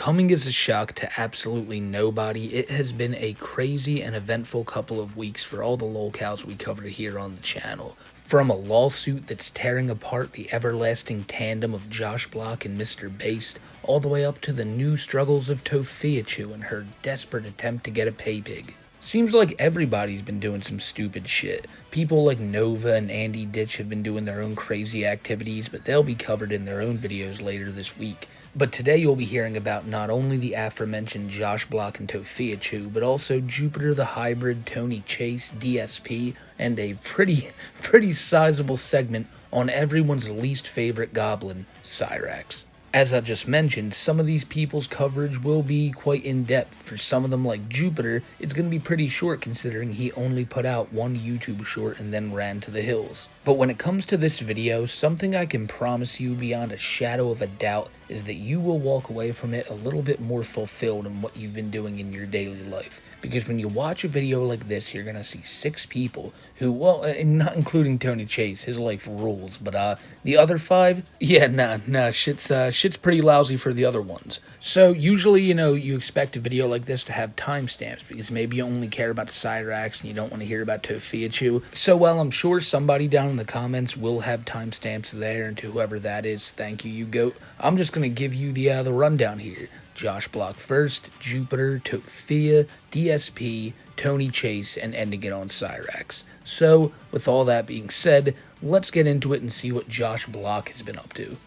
Coming as a shock to absolutely nobody, it has been a crazy and eventful couple of weeks for all the Lolcows we covered here on the channel. From a lawsuit that's tearing apart the everlasting tandem of Josh Block and Mr. Based, all the way up to the new struggles of Tophiachu and her desperate attempt to get a pay pig. Seems like everybody's been doing some stupid shit. People like Nova and Andy Ditch have been doing their own crazy activities, but they'll be covered in their own videos later this week. But today you'll be hearing about not only the aforementioned Josh Block and Tophiachu, but also Jupiter the Hybrid, Tony Chase, DSP, and a pretty sizable segment on everyone's least favorite goblin, Cyrax. As I just mentioned, some of these people's coverage will be quite in-depth. For some of them, like Jupiter, it's going to be pretty short considering he only put out one YouTube short and then ran to the hills. But when it comes to this video, something I can promise you beyond a shadow of a doubt is that you will walk away from it a little bit more fulfilled in what you've been doing in your daily life. Because when you watch a video like this, you're going to see 6 people who, well, and not including Tony Chase, his life rules, but the other 5, yeah, nah, shit's pretty lousy for the other ones. So usually, you expect a video like this to have timestamps because maybe you only care about Cyrax and you don't want to hear about Tophiachu. So while I'm sure somebody down in the comments will have timestamps there, and to whoever that is, thank you, you goat, I'm just going to give you the rundown here. Josh Block first, Jupiter, Topofia, DSP, Tony Chase, and ending it on Cyrax. So, with all that being said, let's get into it and see what Josh Block has been up to.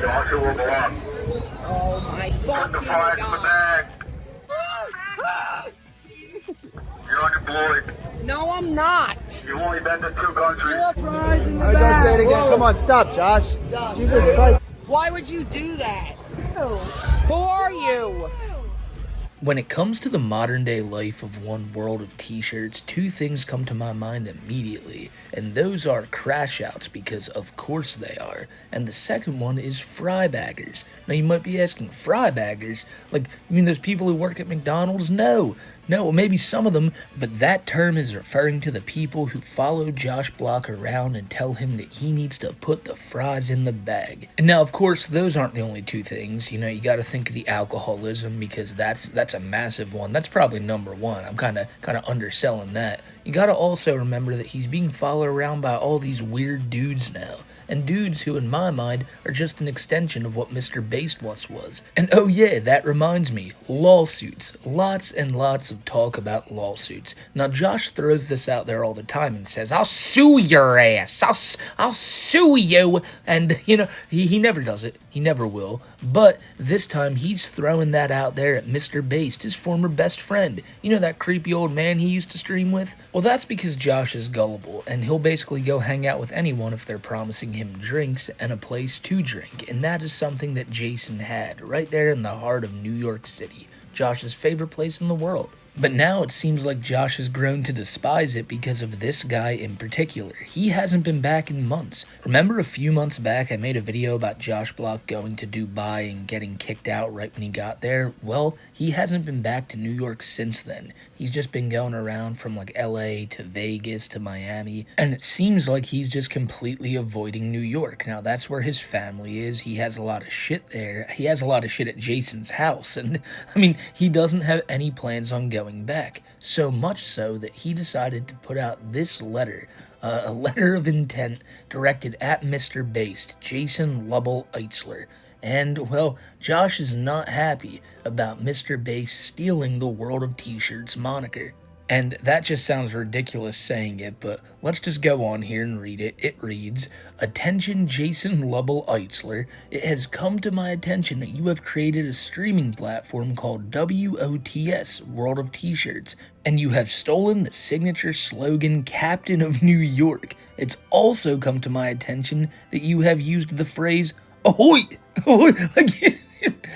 Joshua Block. Oh my fucking God. You're unemployed. No, I'm not. You've only been to 2 countries. Alright, don't say it again. Come on, stop, Josh. Jesus Christ. Why would you do that? Who are you? When it comes to the modern day life of one world of t-shirts, 2 things come to my mind immediately, and those are crash outs, because of course they are, and the second one is fry baggers. Now you might be asking, fry baggers? Like, you mean those people who work at McDonald's? No, maybe some of them, but that term is referring to the people who follow Josh Block around and tell him that he needs to put the fries in the bag. And now, of course, those aren't the only 2 things. You gotta think of the alcoholism, because that's a massive one. That's probably number 1. I'm kind of underselling that. You gotta also remember that he's being followed around by all these weird dudes now. And dudes who, in my mind, are just an extension of what Mr. Based once was. And oh yeah, that reminds me, lawsuits. Lots and lots of talk about lawsuits. Now Josh throws this out there all the time and says, I'll sue your ass, I'll sue you. And, he never does it, he never will. But this time he's throwing that out there at Mr. Based, his former best friend. That creepy old man he used to stream with? Well, that's because Josh is gullible, and he'll basically go hang out with anyone if they're promising him drinks and a place to drink, and that is something that Jason had right there in the heart of New York City, Josh's favorite place in the world. But now it seems like Josh has grown to despise it because of this guy in particular. He hasn't been back in months. Remember a few months back I made a video about Josh Block going to Dubai and getting kicked out right when he got there? Well, he hasn't been back to New York since then. He's just been going around from like LA to Vegas to Miami, and it seems like he's just completely avoiding New York. Now that's where his family is. He has a lot of shit there. He has a lot of shit at Jason's house, and I mean, he doesn't have any plans on going back, so much so that he decided to put out this letter, a letter of intent directed at Mr. Based, Jason Lubble Eitzler. And, well, Josh is not happy about Mr. Based stealing the World of T-Shirts moniker. And that just sounds ridiculous saying it, but let's just go on here and read it. It reads, "Attention Jason Lubble Eitzler, it has come to my attention that you have created a streaming platform called WOTS, World of T-Shirts, and you have stolen the signature slogan Captain of New York. It's also come to my attention that you have used the phrase, ahoy, ahoy,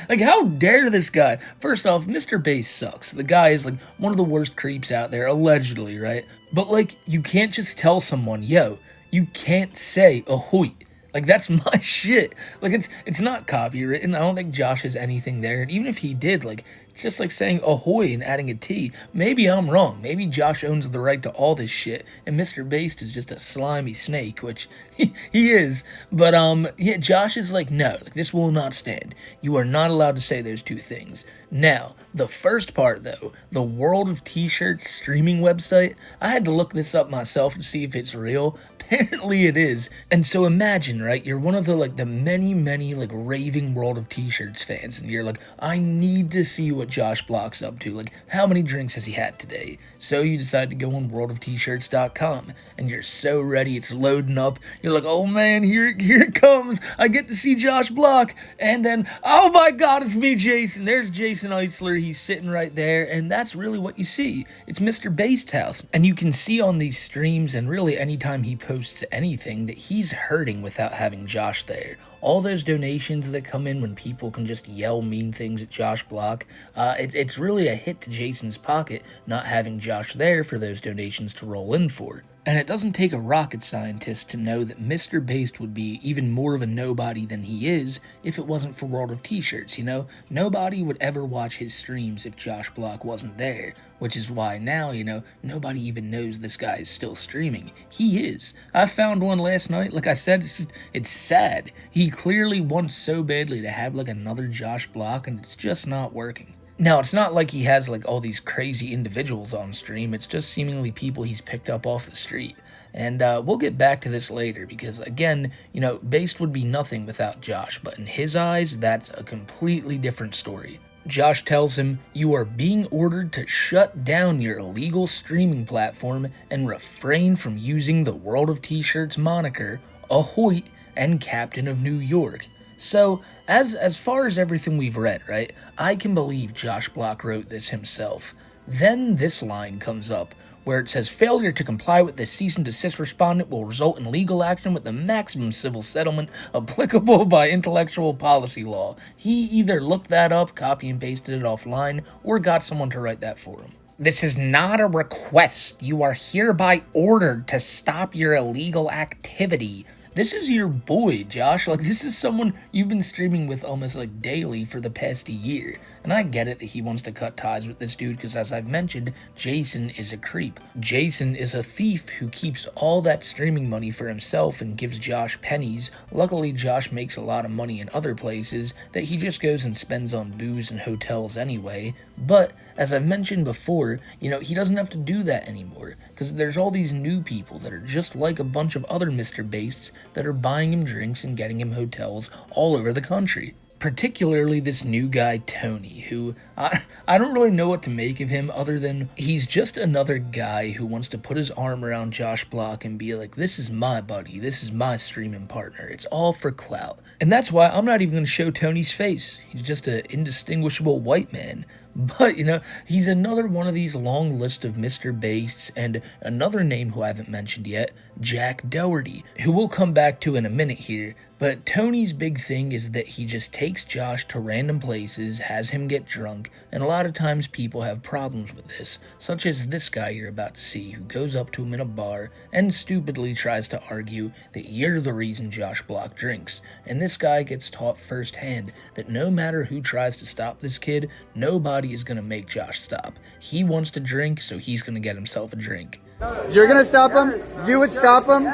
like, how dare this guy? First off, Mr. Bass sucks. The guy is, like, one of the worst creeps out there, allegedly, right? But, like, you can't just tell someone, yo, you can't say ahoy. Like, that's my shit. Like, it's not copywritten. I don't think Josh has anything there. And even if he did, like, It's just like saying ahoy and adding a T. Maybe I'm wrong. Maybe Josh owns the right to all this shit, and Mr. Based is just a slimy snake, which he is. But, yeah, Josh is like, no, this will not stand. You are not allowed to say those two things. Now, the first part, though, the World of T-Shirts streaming website, I had to look this up myself to see if it's real. Apparently it is. And so imagine, right, you're one of the many raving World of T-Shirts fans, and you're like, I need to see what Josh Block's up to. Like, how many drinks has he had today? So you decide to go on worldofTshirts.com, and you're so ready, it's loading up. You're like, oh man, here it comes. I get to see Josh Block. And then, oh my god, it's me, Jason. There's Jason Eitzler. He's sitting right there, and that's really what you see. It's Mr. Based House. And you can see on these streams, and really anytime he posts anything, that he's hurting without having Josh there. All those donations that come in when people can just yell mean things at Josh Block, it's really a hit to Jason's pocket not having Josh there for those donations to roll in for. And it doesn't take a rocket scientist to know that Mr. Based would be even more of a nobody than he is if it wasn't for World of T-Shirts, you know? Nobody would ever watch his streams if Josh Block wasn't there, which is why now, you know, nobody even knows this guy is still streaming. He is. I found one last night. Like I said, it's sad. He clearly wants so badly to have like another Josh Block, and it's just not working. Now, it's not like he has like all these crazy individuals on stream. It's just seemingly people he's picked up off the street. And we'll get back to this later because, again, you know, Based would be nothing without Josh. But in his eyes, that's a completely different story. Josh tells him, you are being ordered to shut down your illegal streaming platform and refrain from using the World of T-Shirts moniker, Ahoy, and Captain of New York. So, as far as everything we've read, right, I can believe Josh Block wrote this himself. Then this line comes up, where it says, failure to comply with the cease and desist respondent will result in legal action with the maximum civil settlement applicable by intellectual policy law. He either looked that up, copy and pasted it offline, or got someone to write that for him. This is not a request. You are hereby ordered to stop your illegal activity. This is your boy, Josh. Like, this is someone you've been streaming with almost like daily for the past year. And I get it that he wants to cut ties with this dude because, as I've mentioned, Jason is a creep. Jason is a thief who keeps all that streaming money for himself and gives Josh pennies. Luckily, Josh makes a lot of money in other places that he just goes and spends on booze and hotels anyway. But, as I've mentioned before, you know, he doesn't have to do that anymore because there's all these new people that are just like a bunch of other Mr. Bastes that are buying him drinks and getting him hotels all over the country. Particularly this new guy, Tony, who I don't really know what to make of him other than he's just another guy who wants to put his arm around Josh Block and be like, this is my buddy, this is my streaming partner, it's all for clout. And that's why I'm not even going to show Tony's face. He's just an indistinguishable white man. But, you know, he's another one of these long list of Mr. Bastes, and another name who I haven't mentioned yet, Jack Dougherty, who we'll come back to in a minute here. But Tony's big thing is that he just takes Josh to random places, has him get drunk, and a lot of times people have problems with this, such as this guy you're about to see who goes up to him in a bar and stupidly tries to argue that you're the reason Josh Block drinks. And this guy gets taught firsthand that no matter who tries to stop this kid, nobody is going to make Josh stop. He wants to drink, so he's going to get himself a drink. You're gonna stop him? You would stop him?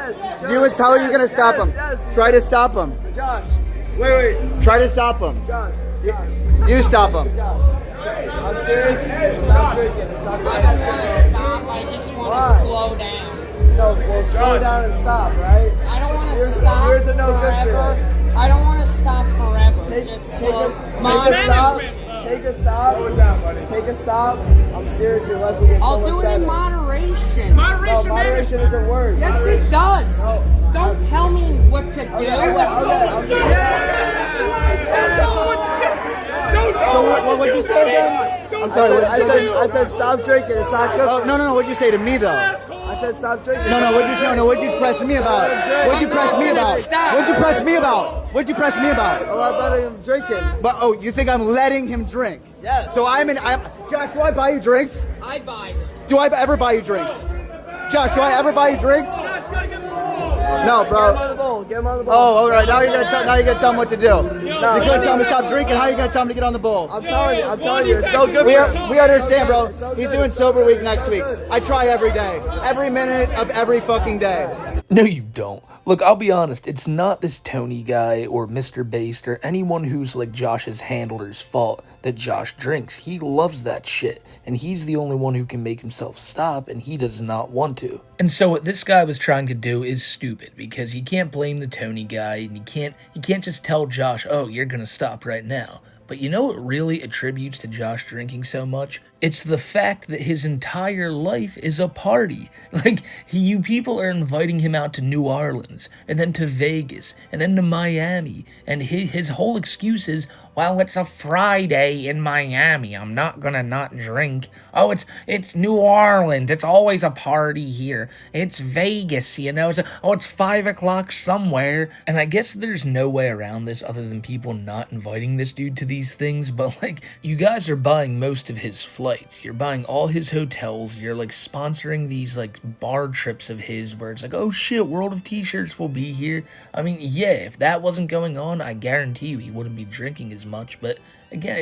You would tell her you're gonna stop him. Try to stop him. Josh, wait. Try to stop him. Josh. You stop him. I'm serious. Stop drinking. It's not I don't want to stop. I just want to slow down. No, well, slow down and stop, right? I don't want to stop here's a no forever. I don't want to stop forever. Take Just a slow. stop. Take a stop. Slow it down, buddy. Take a stop. I'm serious. Your life will get so I'll much do it better. in moderation. No, moderation isn't word. Yes, it does. Don't tell me what to do. So what'd you say again? I'm sorry. I said stop drinking. It's not good. Oh, no. What'd you say to me though? I said stop drinking. What'd you press me about? What'd you press me about? What'd you press me about? What'd you press me about? A lot better than drinking. But you think I'm letting him drink? Yes. So Josh, do I buy you drinks? I buy them. Do I ever buy you drinks? Josh, do I ever buy you drinks? No, bro. Get him on the bowl. Get him on the bowl. Oh, all right. Now you're gonna tell him what to do. You couldn't tell him to stop drinking. How are you gonna tell him to get on the bowl? I'm telling you, it's so good for him. We understand, bro. He's doing sober week next week. I try every day, every minute of every fucking day. No, you don't. Look, I'll be honest, it's not this Tony guy or Mr. Based or anyone who's like Josh's handler's fault that Josh drinks. He loves that shit, and he's the only one who can make himself stop, and he does not want to. And so what this guy was trying to do is stupid, because he can't blame the Tony guy, and he can't just tell Josh, oh, you're gonna stop right now. But you know what really attributes to Josh drinking so much? It's the fact that his entire life is a party. Like, you people are inviting him out to New Orleans, and then to Vegas, and then to Miami, and his whole excuse is, well, it's a Friday in Miami, I'm not gonna not drink. Oh, it's New Orleans, it's always a party here. It's Vegas, you know, it's 5 o'clock somewhere. And I guess there's no way around this other than people not inviting this dude to these things, but like, you guys are buying most of his flights, you're buying all his hotels, you're like sponsoring these like bar trips of his where it's like, oh shit, World of T-shirts will be here. I mean, yeah, if that wasn't going on, I guarantee you he wouldn't be drinking as much, but again,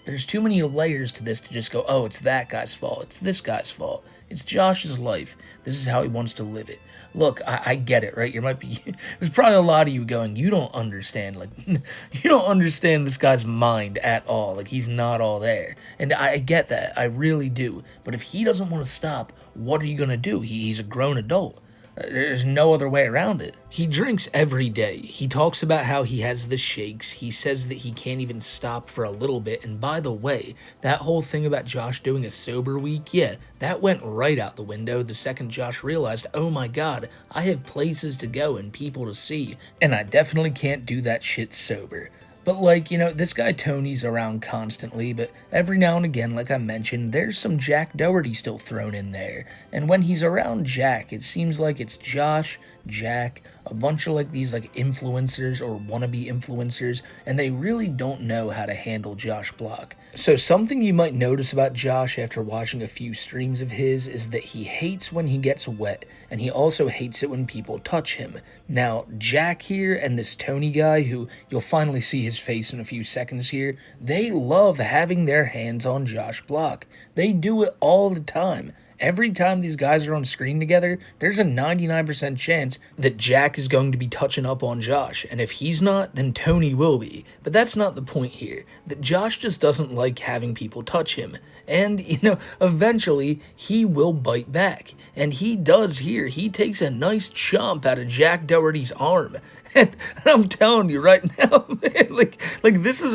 there's too many layers to this to just go, oh, it's that guy's fault, it's this guy's fault. It's Josh's life. This is how he wants to live it. Look, I get it, right? There's probably a lot of you going, you don't understand, like, you don't understand this guy's mind at all. Like, he's not all there. And I get that, I really do. But if he doesn't want to stop, what are you going to do? He's a grown adult. There's no other way around it. He drinks every day. He talks about how he has the shakes. He says that he can't even stop for a little bit. And by the way, that whole thing about Josh doing a sober week, yeah, that went right out the window the second Josh realized, oh my god, I have places to go and people to see, and I definitely can't do that shit sober. But like, you know, this guy Tony's around constantly, but every now and again, like I mentioned, there's some Jack Doherty still thrown in there. And when he's around Jack, it seems like it's Josh, Jack, a bunch of like these like influencers or wannabe influencers, and they really don't know how to handle Josh Block. So something you might notice about Josh after watching a few streams of his is that he hates when he gets wet, and he also hates it when people touch him. Now, Jack here and this Tony guy, who you'll finally see his face in a few seconds here, they love having their hands on Josh Block. They do it all the time. Every time these guys are on screen together, there's a 99% chance that Jack is going to be touching up on Josh, and if he's not, then Tony will be. But that's not the point here. That Josh just doesn't like having people touch him, and, you know, eventually he will bite back. And he does here. He takes a nice chomp out of Jack Doherty's arm. And I'm telling you right now, man, like this is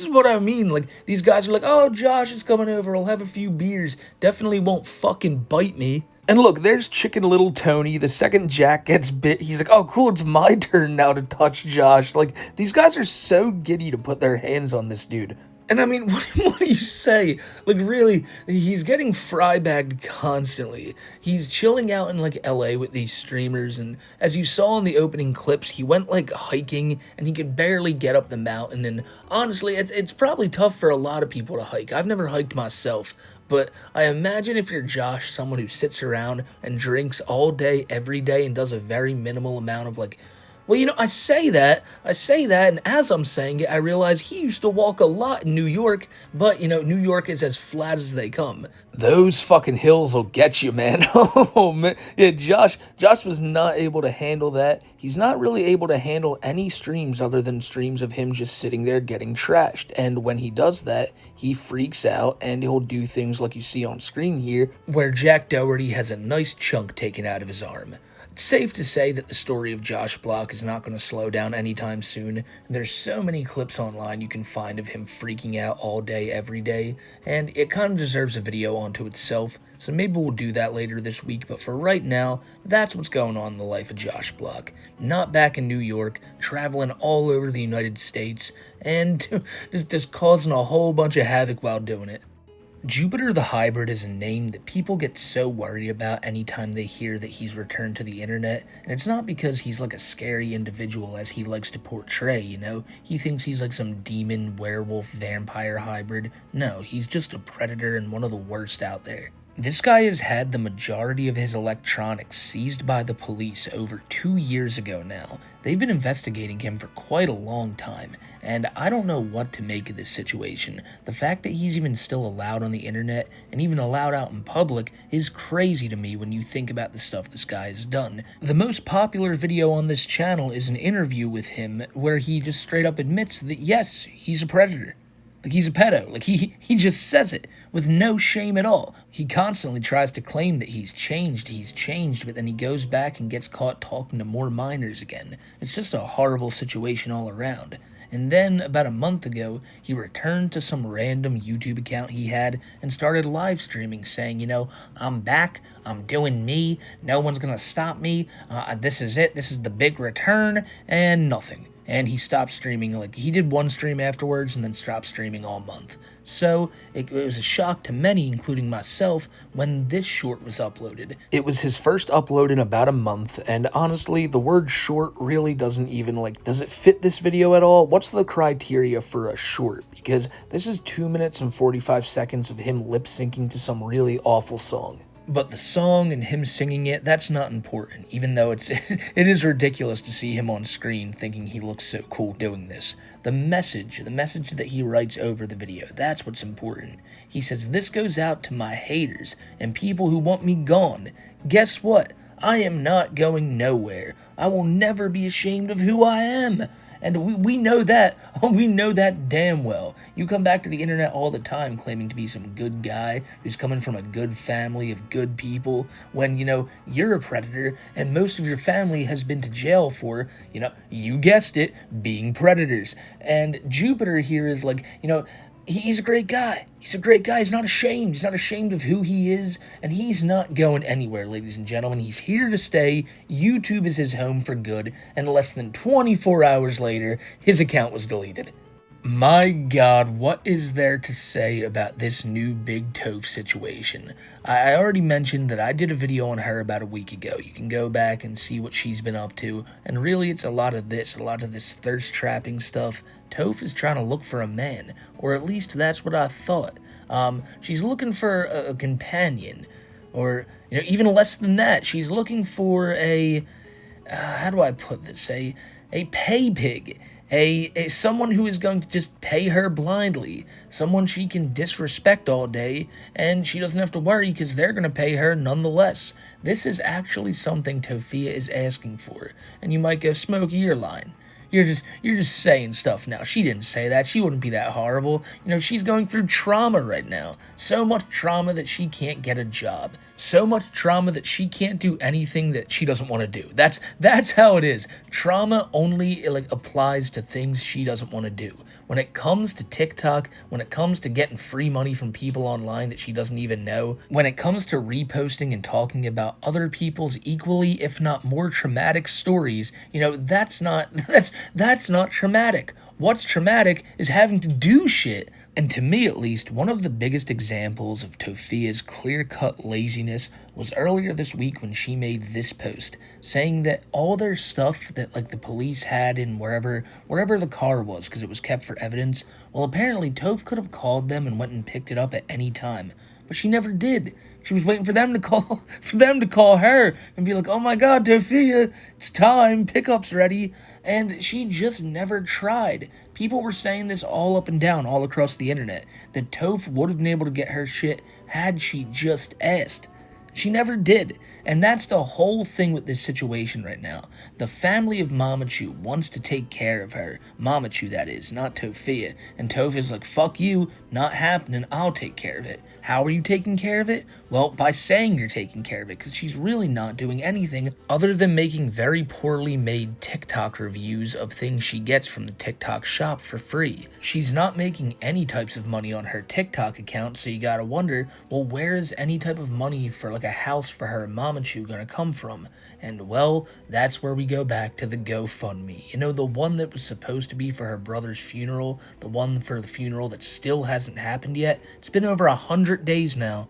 what I mean. Like, these guys are like, oh, Josh is coming over, I'll have a few beers. Definitely won't fucking bite me. And look, there's Chicken Little Tony. The second Jack gets bit, he's like, oh, cool, it's my turn now to touch Josh. Like, these guys are so giddy to put their hands on this dude. And I mean, what do you say? Like, really, he's getting fry-bagged constantly. He's chilling out in, like, LA with these streamers, and as you saw in the opening clips, he went, like, hiking, and he could barely get up the mountain, and honestly, it's probably tough for a lot of people to hike. I've never hiked myself, but I imagine if you're Josh, someone who sits around and drinks all day, every day, and does a very minimal amount of, like, well, you know, I say that, and as I'm saying it, I realize he used to walk a lot in New York, but, you know, New York is as flat as they come. Those fucking hills will get you, man. Oh, man. Yeah, Josh was not able to handle that. He's not really able to handle any streams other than streams of him just sitting there getting trashed, and when he does that, he freaks out, and he'll do things like you see on screen here, where Jack Doherty has a nice chunk taken out of his arm. It's safe to say that the story of Josh Block is not going to slow down anytime soon. There's so many clips online you can find of him freaking out all day, every day, and it kind of deserves a video onto itself, so maybe we'll do that later this week, but for right now, that's what's going on in the life of Josh Block. Not back in New York, traveling all over the United States, and just causing a whole bunch of havoc while doing it. Jupiter the Hybrid is a name that people get so worried about anytime they hear that he's returned to the internet, and it's not because he's like a scary individual as he likes to portray, you know? He thinks he's like some demon, werewolf, vampire hybrid. No, he's just a predator and one of the worst out there. This guy has had the majority of his electronics seized by the police over 2 years ago now. They've been investigating him for quite a long time, and I don't know what to make of this situation. The fact that he's even still allowed on the internet, and even allowed out in public, is crazy to me when you think about the stuff this guy has done. The most popular video on this channel is an interview with him where he just straight up admits that yes, he's a predator. Like, he's a pedo. Like, he just says it with no shame at all. He constantly tries to claim that he's changed, but then he goes back and gets caught talking to more minors again. It's just a horrible situation all around. And then, about a month ago, he returned to some random YouTube account he had and started live streaming saying, you know, I'm back, I'm doing me, no one's gonna stop me, this is it, this is the big return, and nothing. And he stopped streaming, like, he did one stream afterwards and then stopped streaming all month. So, it was a shock to many, including myself, when this short was uploaded. It was his first upload in about a month, and honestly, the word short really doesn't even, like, does it fit this video at all? What's the criteria for a short? Because this is 2 minutes and 45 seconds of him lip-syncing to some really awful song. But the song and him singing it, that's not important, even though it is ridiculous to see him on screen thinking he looks so cool doing this. The message that he writes over the video, that's what's important. He says, "This goes out to my haters and people who want me gone. Guess what? I am not going nowhere. I will never be ashamed of who I am." And we know that. We know that damn well. You come back to the internet all the time claiming to be some good guy who's coming from a good family of good people when, you know, you're a predator and most of your family has been to jail for, you know, you guessed it, being predators. And Jupiter here is like, you know, he's a great guy. He's a great guy. He's not ashamed. He's not ashamed of who he is. And he's not going anywhere, ladies and gentlemen. He's here to stay. YouTube is his home for good. And less than 24 hours later, his account was deleted. My God, what is there to say about this new Big Toph situation? I already mentioned that I did a video on her about a week ago. You can go back and see what she's been up to. And really, it's a lot of this thirst trapping stuff. Toph is trying to look for a man, or at least that's what I thought. She's looking for a companion, or, you know, even less than that. She's looking for a, how do I put this, a pay pig. Someone who is going to just pay her blindly, someone she can disrespect all day, and she doesn't have to worry because they're going to pay her nonetheless. This is actually something Tophiachu is asking for, and you might go, Smokey, you're lying. You're just saying stuff now. She didn't say that. She wouldn't be that horrible. You know, she's going through trauma right now. So much trauma that she can't get a job. So much trauma that she can't do anything that she doesn't want to do. That's how it is. Trauma only, like, applies to things she doesn't want to do. When it comes to TikTok, when it comes to getting free money from people online that she doesn't even know, when it comes to reposting and talking about other people's equally, if not more traumatic stories, you know, that's not traumatic. What's traumatic is having to do shit. And to me, at least, one of the biggest examples of Tophia's clear-cut laziness was earlier this week when she made this post, saying that all their stuff that, like, the police had in wherever the car was, because it was kept for evidence, well, apparently Toph could have called them and went and picked it up at any time, but she never did. She was waiting for them to call her and be like, "Oh my God, Tophia, it's time, pickup's ready." And she just never tried. People were saying this all up and down, all across the internet, that Toph would have been able to get her shit had she just asked. She never did. And that's the whole thing with this situation right now. The family of Mamachu wants to take care of her. Mamachu, that is, not Tophia. And Toph is like, fuck you, not happening, I'll take care of it. How are you taking care of it? Well, by saying you're taking care of it, because she's really not doing anything other than making very poorly made TikTok reviews of things she gets from the TikTok shop for free. She's not making any types of money on her TikTok account, so you gotta wonder, well, where is any type of money for, like, a house for her Mamachu gonna come from? And, well, that's where we go back to the GoFundMe. You know, the one that was supposed to be for her brother's funeral, the one for the funeral that still hasn't happened yet. It's been over 100 days now.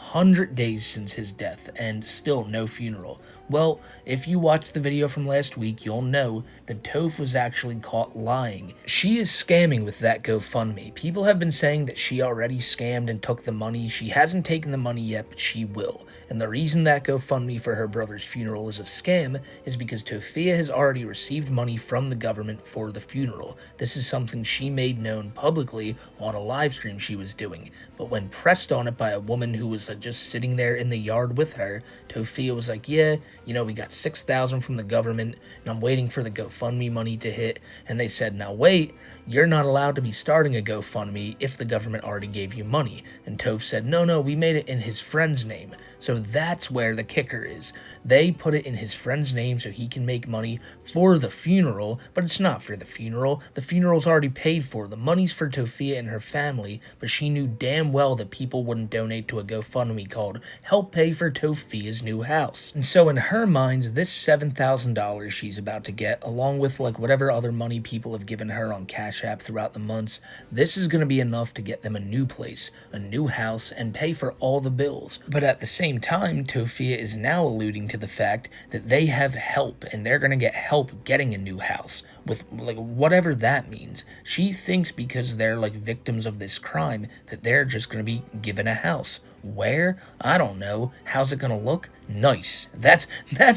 100 days since his death, and still no funeral. Well, if you watched the video from last week, you'll know that Toph was actually caught lying. She is scamming with that GoFundMe. People have been saying that she already scammed and took the money. She hasn't taken the money yet, but she will. And the reason that GoFundMe for her brother's funeral is a scam is because Tophiachu has already received money from the government for the funeral. This is something she made known publicly on a live stream she was doing. But when pressed on it by a woman who was just sitting there in the yard with her, Tophiachu was like, yeah, you know, we got $6,000 from the government, and I'm waiting for the GoFundMe money to hit. And they said, now wait, you're not allowed to be starting a GoFundMe if the government already gave you money. And Toph said, no, we made it in his friend's name. So that's where the kicker is. They put it in his friend's name so he can make money for the funeral, but it's not for the funeral. The funeral's already paid for. The money's for Tophiachu and her family, but she knew damn well that people wouldn't donate to a GoFundMe called Help Pay for Tophia's New House. And so in her mind, this $7,000 she's about to get, along with like whatever other money people have given her on Cash App throughout the months, this is going to be enough to get them a new place, a new house, and pay for all the bills. But at the same time, Tophiachu is now alluding to the fact that they have help, and they're going to get help getting a new house, with like whatever that means. She thinks because they're like victims of this crime that they're just going to be given a house. Where? I don't know. How's it gonna look? Nice. That's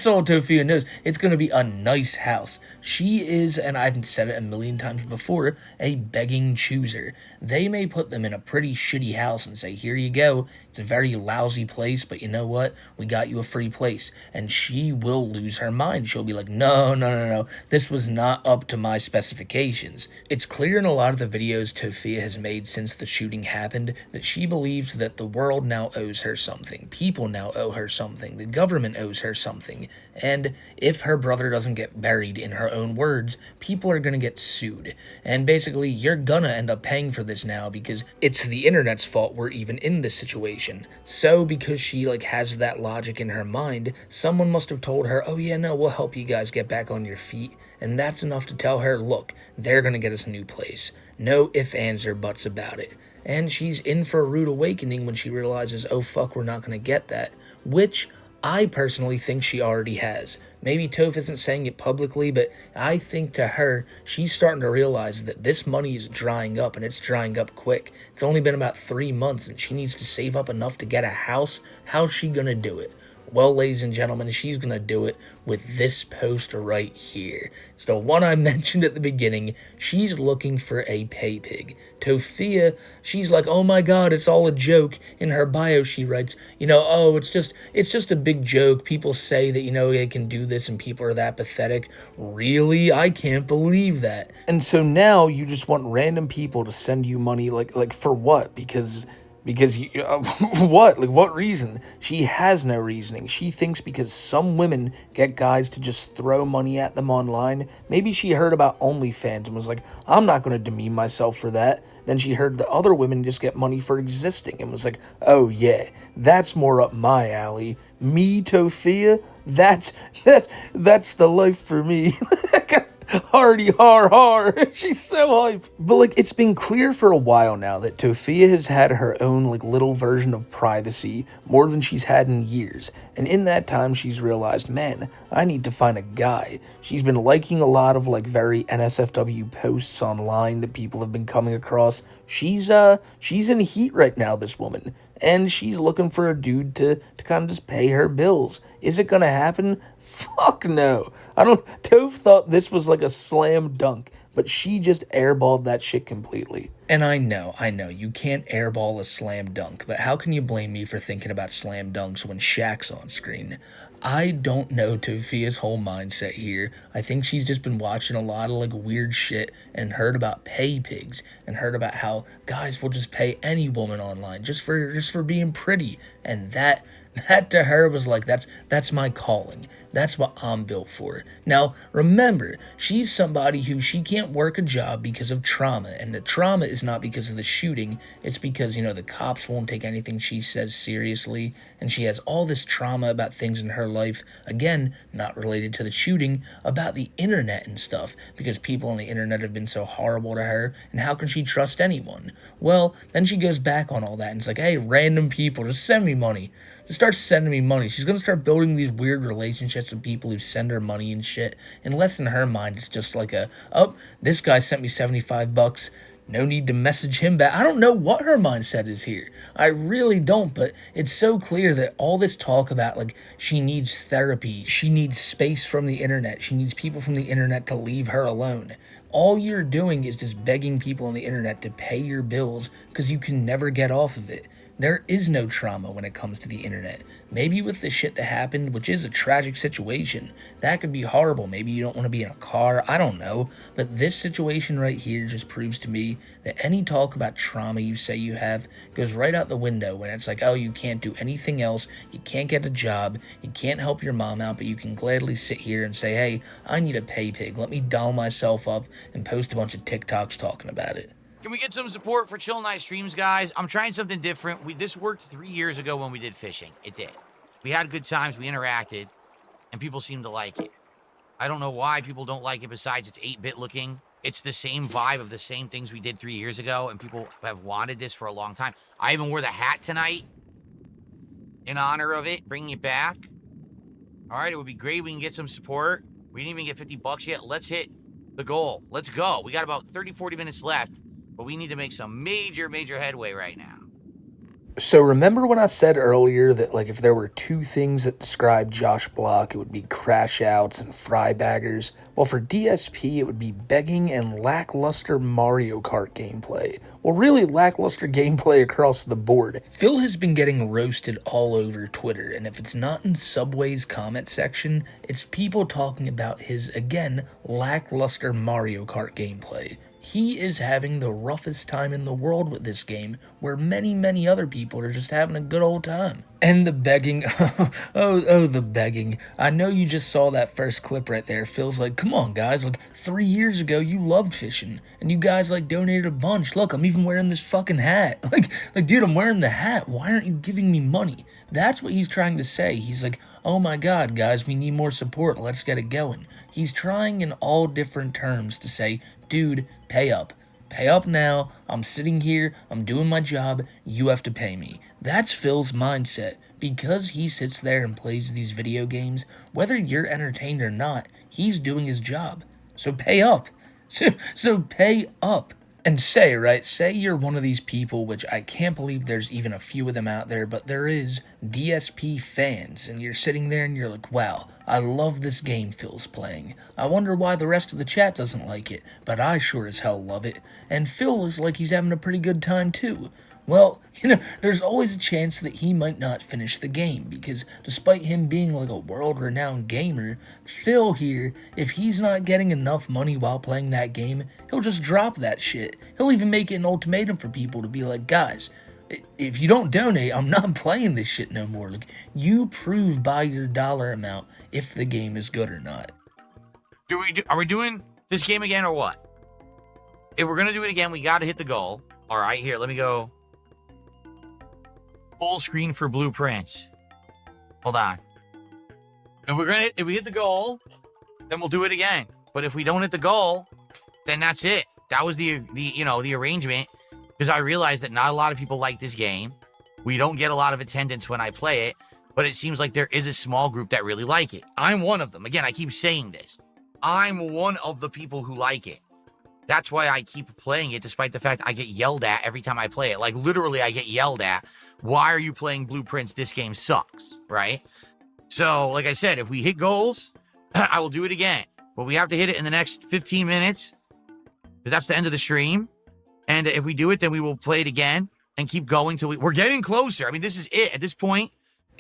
all Tophiachu knows. It's gonna be a nice house. She is, and I've said it a million times before, a begging chooser. They may put them in a pretty shitty house and say, here you go. It's a very lousy place, but you know what? We got you a free place. And she will lose her mind. She'll be like, no. This was not up to my specifications. It's clear in a lot of the videos Tophiachu has made since the shooting happened that she believes that the world now owes her something. People now owe her something. The government owes her something. And if her brother doesn't get buried, in her own words, people are going to get sued. And basically, you're gonna end up paying for this now because it's the internet's fault we're even in this situation. So because she like has that logic in her mind, someone must have told her, oh yeah, no, we'll help you guys get back on your feet. And that's enough to tell her, look, they're going to get us a new place. No ifs, ands, or buts about it. And she's in for a rude awakening when she realizes, oh fuck, we're not going to get that. Which I personally think she already has. Maybe Toph isn't saying it publicly, but I think to her, she's starting to realize that this money is drying up, and it's drying up quick. It's only been about 3 months, and she needs to save up enough to get a house. How's she going to do it? Well, ladies and gentlemen, she's going to do it with this poster right here. It's the one I mentioned at the beginning. She's looking for a pay pig. Tophiachu, she's like, oh my god, it's all a joke. In her bio, she writes, you know, oh, it's just a big joke. People say that, you know, they can do this and people are that pathetic. Really? I can't believe that. And so now you just want random people to send you money, like for what? Because you, what? Like, what reason? She has no reasoning. She thinks because some women get guys to just throw money at them online. Maybe she heard about OnlyFans and was like, I'm not going to demean myself for that. Then she heard the other women just get money for existing and was like, oh yeah, that's more up my alley. Me, Tophiachu? That's the life for me. Hardy har. She's so hype. But like, it's been clear for a while now that Tophiachu has had her own like little version of privacy more than she's had in years. And in that time, she's realized, man, I need to find a guy. She's been liking a lot of like very NSFW posts online that people have been coming across. She's in heat right now, this woman. And she's looking for a dude to kind of just pay her bills. Is it gonna happen? Fuck no. Toph thought this was like a slam dunk, but she just airballed that shit completely. And I know, you can't airball a slam dunk, but how can you blame me for thinking about slam dunks when Shaq's on screen? I don't know Tophia's whole mindset here. I think she's just been watching a lot of like weird shit and heard about pay pigs and heard about how guys will just pay any woman online just for being pretty. And that to her was like, that's my calling. That's what I'm built for. Now, remember, she's somebody who she can't work a job because of trauma, and the trauma is not because of the shooting, it's because, you know, the cops won't take anything she says seriously, and she has all this trauma about things in her life, again, not related to the shooting, about the internet and stuff, because people on the internet have been so horrible to her, and how can she trust anyone? Well, then she goes back on all that, and it's like, hey, random people, just send me money. Just start sending me money. She's going to start building these weird relationships with people who send her money and shit. Unless in her mind it's just like oh, this guy sent me 75 bucks. No need to message him back. I don't know what her mindset is here. I really don't, but it's so clear that all this talk about, like, she needs therapy, she needs space from the internet, she needs people from the internet to leave her alone. All you're doing is just begging people on the internet to pay your bills because you can never get off of it. There is no trauma when it comes to the internet. Maybe with the shit that happened, which is a tragic situation, that could be horrible. Maybe you don't want to be in a car, I don't know. But this situation right here just proves to me that any talk about trauma you say you have goes right out the window when it's like, oh, you can't do anything else, you can't get a job, you can't help your mom out, but you can gladly sit here and say, hey, I need a pay pig, let me doll myself up and post a bunch of TikToks talking about it. Can we get some support for Chill Night Streams, guys? I'm trying something different. This worked 3 years ago when we did fishing. It did. We had good times, we interacted, and people seemed to like it. I don't know why people don't like it besides it's 8-bit looking. It's the same vibe of the same things we did 3 years ago, and people have wanted this for a long time. I even wore the hat tonight in honor of it, bringing it back. All right, it would be great if we can get some support. We didn't even get 50 bucks yet. Let's hit the goal. Let's go. We got about 30, 40 minutes left. But we need to make some major headway right now. So remember when I said earlier that, like, if there were two things that describe Josh Block, it would be crash outs and fry baggers? Well, for DSP, it would be begging and lackluster Mario Kart gameplay. Well, really lackluster gameplay across the board. Phil has been getting roasted all over Twitter, and if it's not in Subway's comment section, it's people talking about his, again, lackluster Mario Kart gameplay. He is having the roughest time in the world with this game, where many other people are just having a good old time. And the begging, oh, the begging. I know you just saw that first clip right there. Phil's like, come on, guys, like, 3 years ago, you loved fishing, and you guys, like, donated a bunch. Look, I'm even wearing this fucking hat. Like, dude, I'm wearing the hat. Why aren't you giving me money? That's what he's trying to say. He's like, oh my god, guys, we need more support. Let's get it going. He's trying in all different terms to say, dude, pay up. Pay up now. I'm sitting here. I'm doing my job. You have to pay me. That's Phil's mindset. Because he sits there and plays these video games, whether you're entertained or not, he's doing his job. So pay up. So pay up. And say you're one of these people, which I can't believe there's even a few of them out there, but there is DSP fans, and you're sitting there and you're like, wow, I love this game Phil's playing. I wonder why the rest of the chat doesn't like it, but I sure as hell love it, and Phil looks like he's having a pretty good time too. Well, you know, there's always a chance that he might not finish the game, because despite him being like a world-renowned gamer, Phil here, if he's not getting enough money while playing that game, he'll just drop that shit. He'll even make it an ultimatum for people to be like, guys, if you don't donate, I'm not playing this shit no more. Like, you prove by your dollar amount if the game is good or not. Are we doing this game again or what? If we're gonna do it again, we gotta hit the goal. All right, here, let me go. Full screen for blueprints. Hold on. If we hit the goal, then we'll do it again. But if we don't hit the goal, then that's it. That was the arrangement, because I realized that not a lot of people like this game. We don't get a lot of attendance when I play it, but it seems like there is a small group that really like it. I'm one of them. Again, I keep saying this. I'm one of the people who like it. That's why I keep playing it, despite the fact I get yelled at every time I play it. Like, literally, I get yelled at. Why are you playing Blueprints? This game sucks, right? So, like I said, if we hit goals, I will do it again. But we have to hit it in the next 15 minutes, because that's the end of the stream. And if we do it, then we will play it again and keep going till we're getting closer. I mean, this is it. At this point,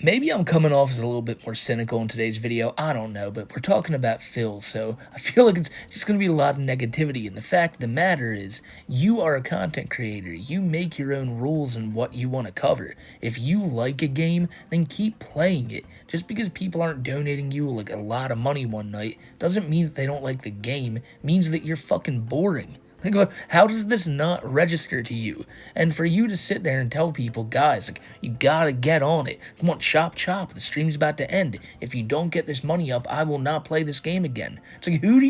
Maybe I'm coming off as a little bit more cynical in today's video, I don't know, but we're talking about Phil, so I feel like it's just going to be a lot of negativity, and the fact of the matter is, you are a content creator, you make your own rules and what you want to cover. If you like a game, then keep playing it. Just because people aren't donating you like a lot of money one night, doesn't mean that they don't like the game, it means that you're fucking boring. Like, how does this not register to you? And for you to sit there and tell people, guys, like, you gotta get on it. Come on, chop, the stream's about to end. If you don't get this money up, I will not play this game again. It's like, who do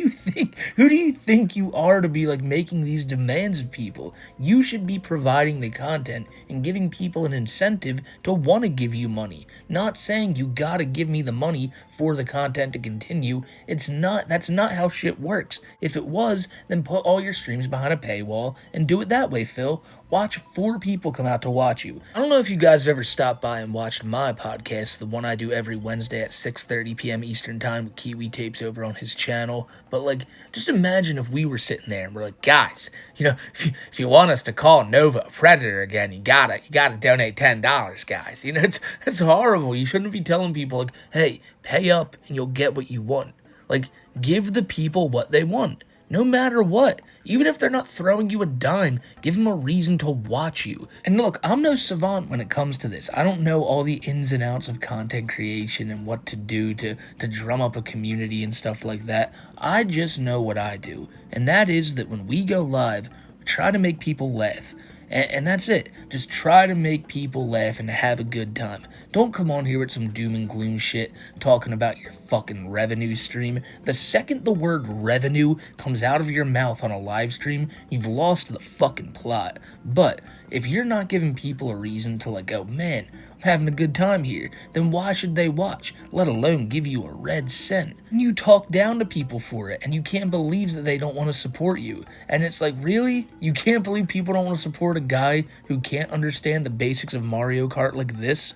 you think you are to be, like, making these demands of people? You should be providing the content and giving people an incentive to want to give you money. Not saying you gotta give me the money for the content to continue. That's not how shit works. If it was, then put all your streams behind a paywall and do it that way, Phil. Watch 4 people come out to watch you. I don't know if you guys have ever stopped by and watched my podcast, the one I do every Wednesday at 6:30 p.m. Eastern Time with Kiwi Tapes over on his channel, but like, just imagine if we were sitting there and we're like, guys, you know, if you want us to call Nova a predator again, you gotta donate $10, guys. You know, it's horrible. You shouldn't be telling people like, hey, pay up and you'll get what you want. Like, give the people what they want. No matter what, even if they're not throwing you a dime, give them a reason to watch you. And look, I'm no savant when it comes to this. I don't know all the ins and outs of content creation and what to do to drum up a community and stuff like that. I just know what I do, and that is that when we go live, we try to make people laugh. And that's it. Just try to make people laugh and have a good time. Don't come on here with some doom and gloom shit talking about your fucking revenue stream. The second the word revenue comes out of your mouth on a live stream, you've lost the fucking plot. But if you're not giving people a reason to like, oh man, I'm having a good time here, then why should they watch, let alone give you a red cent? And you talk down to people for it, and you can't believe that they don't want to support you. And it's like, really? You can't believe people don't want to support a guy who can't understand the basics of Mario Kart like this?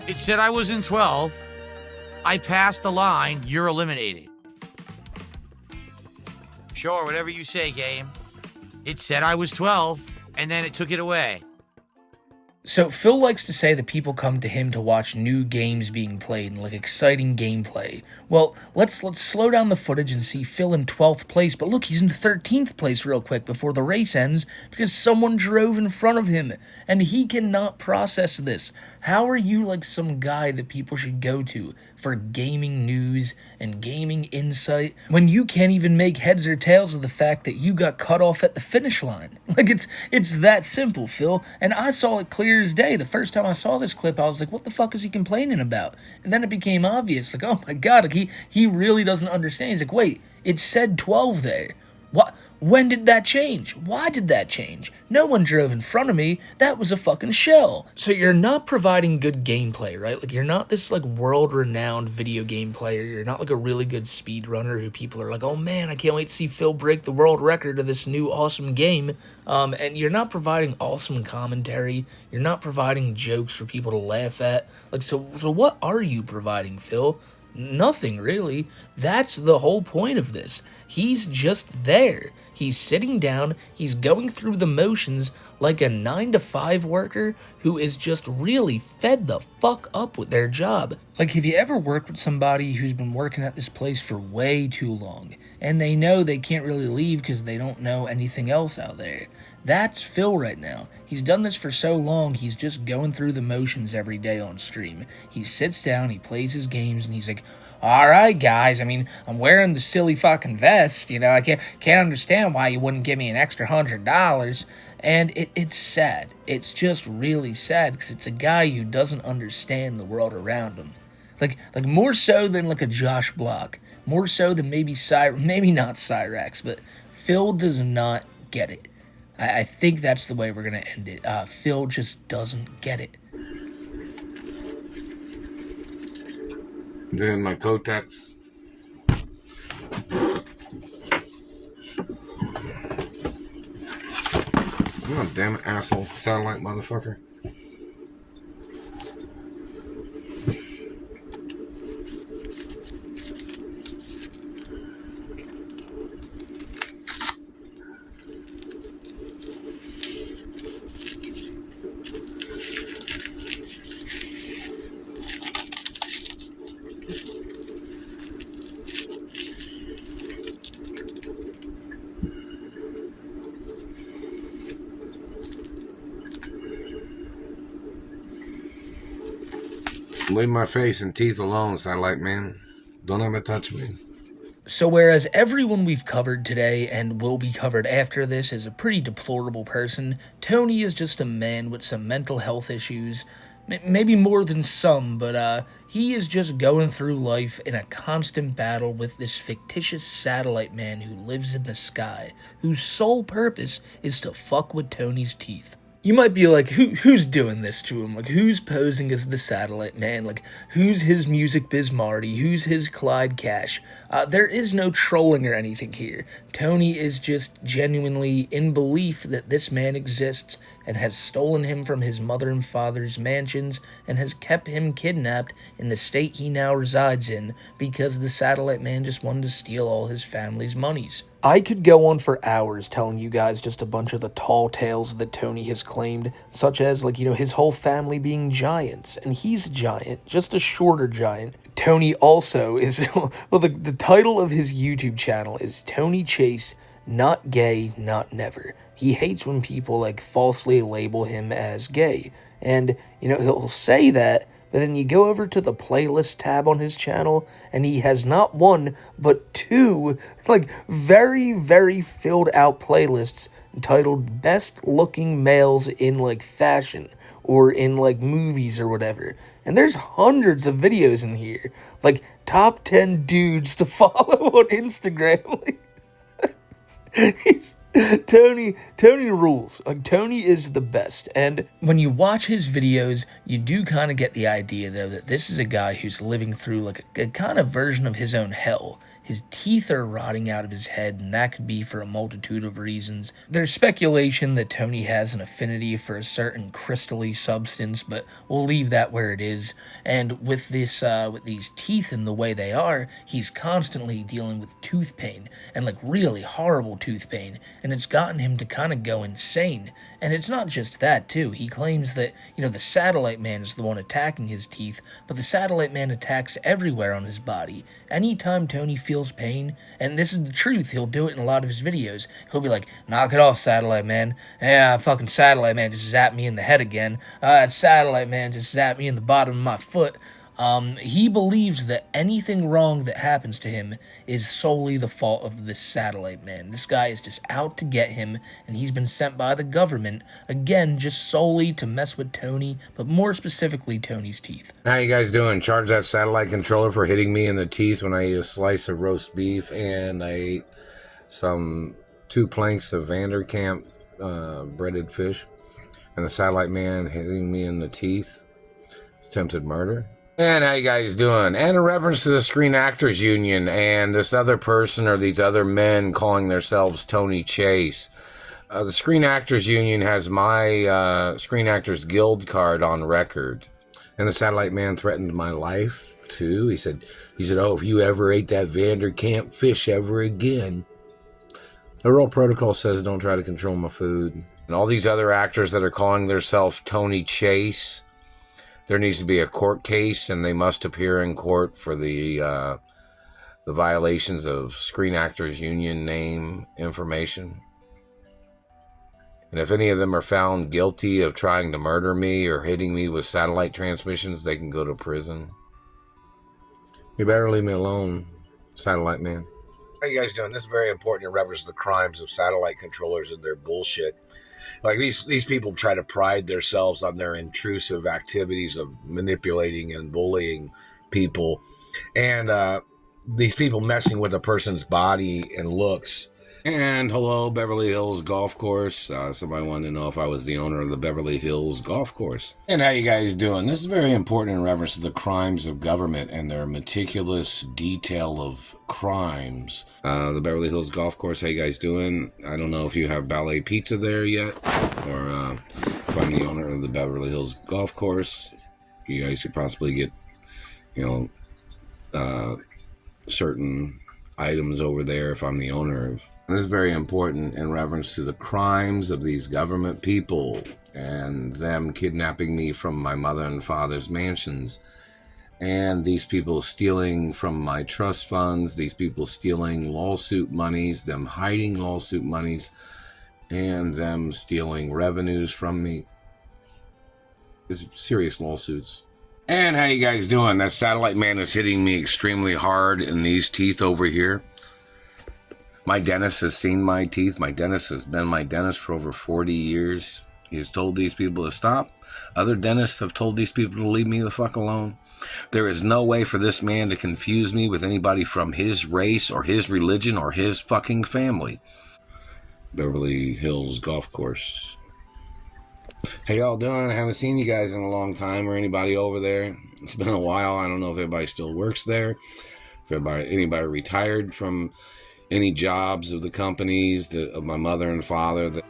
It said I was in 12th. I passed the line. You're eliminated. Sure, whatever you say, game. It said I was 12, and then it took it away. So Phil likes to say that people come to him to watch new games being played and like exciting gameplay. Well, let's slow down the footage and see Phil in 12th place, but look, he's in 13th place real quick before the race ends because someone drove in front of him and he cannot process this. How are you like some guy that people should go to for gaming news and gaming insight when you can't even make heads or tails of the fact that you got cut off at the finish line? Like, it's that simple, Phil, and I saw it clear as day. The first time I saw this clip, I was like, what the fuck is he complaining about? And then it became obvious, like, oh my god, like, he really doesn't understand. He's like, wait, it said 12 there. What? When did that change? Why did that change? No one drove in front of me. That was a fucking shell. So you're not providing good gameplay, right? Like, you're not this, like, world-renowned video game player. You're not, like, a really good speedrunner who people are like, oh, man, I can't wait to see Phil break the world record of this new awesome game. And you're not providing awesome commentary. You're not providing jokes for people to laugh at. Like, so what are you providing, Phil? Nothing, really. That's the whole point of this. He's just there. He's sitting down, he's going through the motions like a 9-to-5 worker who is just really fed the fuck up with their job. Like, have you ever worked with somebody who's been working at this place for way too long, and they know they can't really leave because they don't know anything else out there? That's Phil right now. He's done this for so long, he's just going through the motions every day on stream. He sits down, he plays his games, and he's like, alright guys, I mean, I'm wearing the silly fucking vest, you know, I can't understand why you wouldn't give me an extra $100, and it's sad. It's just really sad, because it's a guy who doesn't understand the world around him. Like more so than like a Josh Block, more so than maybe not Cyrax, but Phil does not get it. I think that's the way we're gonna end it. Phil just doesn't get it. Doing my Kotex. Oh, damn it, asshole. Satellite motherfucker. Leave my face and teeth alone, satellite man. Don't ever touch me. So whereas everyone we've covered today and will be covered after this is a pretty deplorable person, Tony is just a man with some mental health issues. Maybe more than some, but he is just going through life in a constant battle with this fictitious satellite man who lives in the sky, whose sole purpose is to fuck with Tony's teeth. You might be like, who's doing this to him? Like, who's posing as the satellite man? Like, who's his Music Biz Marty? Who's his Clyde Cash? There is no trolling or anything here. Tony is just genuinely in belief that this man exists and has stolen him from his mother and father's mansions and has kept him kidnapped in the state he now resides in because the satellite man just wanted to steal all his family's monies. I could go on for hours telling you guys just a bunch of the tall tales that Tony has claimed, such as, like, his whole family being giants, and he's a giant, just a shorter giant. Tony also is, well, the title of his YouTube channel is Tony Chase, Not Gay, Not Never. He hates when people, like, falsely label him as gay, and, he'll say that, but then you go over to the playlist tab on his channel, and he has not one, but two, like, very, very filled out playlists entitled Best Looking Males in, like, Fashion, or in, like, movies or whatever. And there's hundreds of videos in here, like, top 10 dudes to follow on Instagram. Tony rules. Like, Tony is the best. And when you watch his videos, you do kind of get the idea, though, that this is a guy who's living through, like, a kind of version of his own hell. His teeth are rotting out of his head, and that could be for a multitude of reasons. There's speculation that Tony has an affinity for a certain crystally substance, but we'll leave that where it is. And with this, with these teeth in the way they are, he's constantly dealing with tooth pain, and, like, really horrible tooth pain, and it's gotten him to kind of go insane. And it's not just that, too. He claims that, the satellite man is the one attacking his teeth, but the satellite man attacks everywhere on his body. Anytime Tony feels pain, and this is the truth, he'll do it in a lot of his videos. He'll be like, knock it off, satellite man. Yeah, fucking satellite man just zapped me in the head again. That satellite man just zapped me in the bottom of my foot. He believes that anything wrong that happens to him is solely the fault of this satellite man. This guy is just out to get him, and he's been sent by the government, again, just solely to mess with Tony, but more specifically Tony's teeth. How you guys doing? Charge that satellite controller for hitting me in the teeth when I ate a slice of roast beef, and I ate two planks of Vanderkamp breaded fish, and the satellite man hitting me in the teeth. It's attempted murder. And how you guys doing? And in reference to the Screen Actors Union and this other person or these other men calling themselves Tony Chase. The Screen Actors Union has my Screen Actors Guild card on record. And the satellite man threatened my life, too. He said, oh, if you ever ate that Vanderkamp fish ever again. The Royal Protocol says don't try to control my food. And all these other actors that are calling themselves Tony Chase, there needs to be a court case, and they must appear in court for the violations of Screen Actors Union name information. And if any of them are found guilty of trying to murder me or hitting me with satellite transmissions, they can go to prison. You better leave me alone, satellite man. How you guys doing? This is very important in reference to the crimes of satellite controllers and their bullshit. Like, these people try to pride themselves on their intrusive activities of manipulating and bullying people. And these people messing with a person's body and looks. And hello, Beverly Hills Golf Course. Somebody wanted to know if I was the owner of the Beverly Hills Golf Course. And how you guys doing? This is very important in reference to the crimes of government and their meticulous detail of crimes. The Beverly Hills Golf Course, how you guys doing? I don't know if you have ballet pizza there yet, or if I'm the owner of the Beverly Hills Golf Course. You guys could possibly get, certain items over there if I'm the owner of. This is very important in reference to the crimes of these government people and them kidnapping me from my mother and father's mansions, and these people stealing from my trust funds, these people stealing lawsuit monies, them hiding lawsuit monies, and them stealing revenues from me. It's serious lawsuits. And how you guys doing? That satellite man is hitting me extremely hard in these teeth over here. My dentist has seen my teeth. My dentist has been my dentist for over 40 years. He has told these people to stop. Other dentists have told these people to leave me the fuck alone. There is no way for this man to confuse me with anybody from his race or his religion or his fucking family. Beverly Hills Golf Course. How y'all doing? I haven't seen you guys in a long time or anybody over there. It's been a while. I don't know if everybody still works there. If anybody retired from any jobs of the companies of my mother and father.